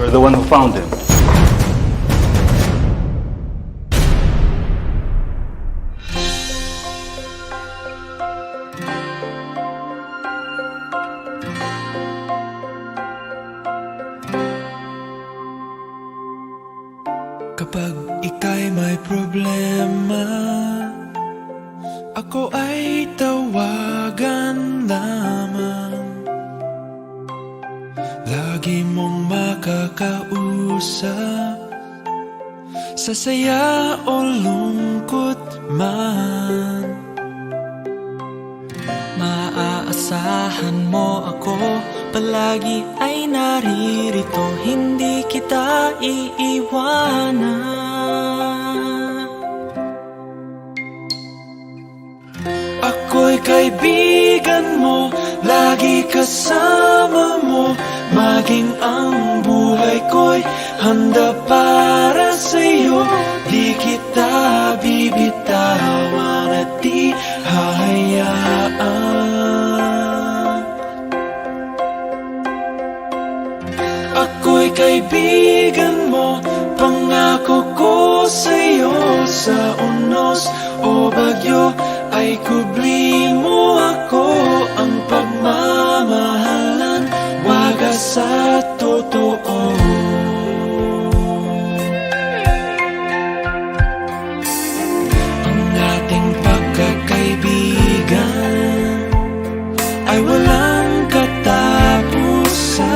You're the one who found him. Kapag ika'y may problema, ako ay tawagan lamang. Lagi mong makakausap, sa saya o lungkot man. Maaasahan mo ako, palagi ay naririto, hindi kita iiwanan. Ako'y kaibigan mo, lagi kasama mo, maging ang buhay ko'y handa para sa'yo. Di kita bibitawan at di hahayaan. Ako'y kaibigan mo, pangako ko sa'yo. Sa unos o bagyo ay kubli mo ako. Ang pagmamahalan, wagas at totoo. Ang ating pagkakaibigan ay walang katapusan.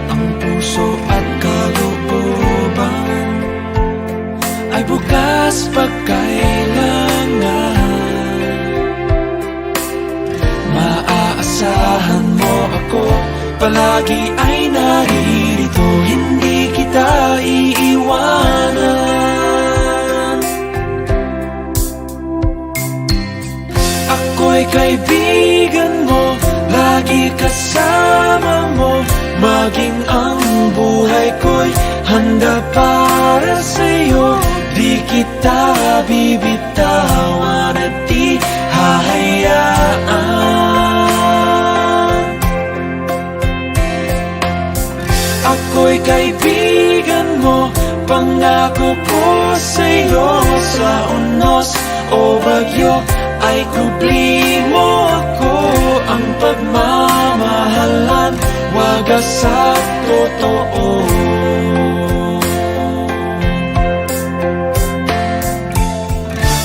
Ang puso at kalooban ay bukas pagkailangan. Maaasahan mo ako, palagi ay naririto, hindi kita iiwanan. Ako'y kaibigan mo, lagi kasama mo, maging ang buhay ko'y handa para sa'yo. Di kita bibitawan at di hahayaan. Ako'y kaibigan mo, pangako ko sa'yo. Sa unos o bagyo ay kubli mo ako. Ang pagmamahalan, wagas at totoo.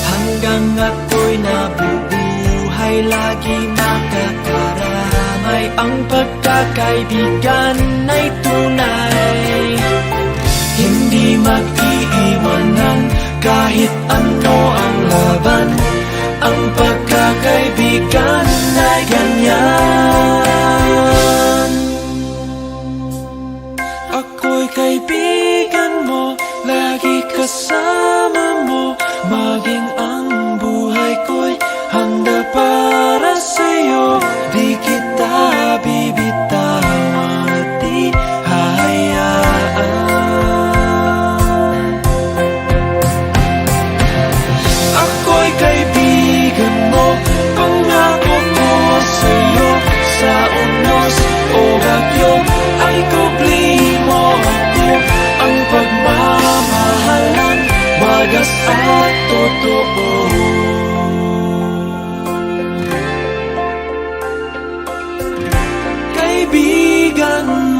Hanggang ako'y nabubuhay, lagi makakaramay. Ang pagkakaibigan ay tunay, hindi mag-iiwanan kahit ano ang laban. Ang pagkakaibigan ay ganyan. Ako'y kaibigan mo, lagi kasama mo, maging ang buhay ko'y handa para sa'yo. Di kita bibitawan at di hahayaan. Ako'y kaibigan mo, pangako ko sa'yo. Sa unos o bagyo ay kubli mo ako. Ang pagmamahalan, wagas at totoo. Kaibigan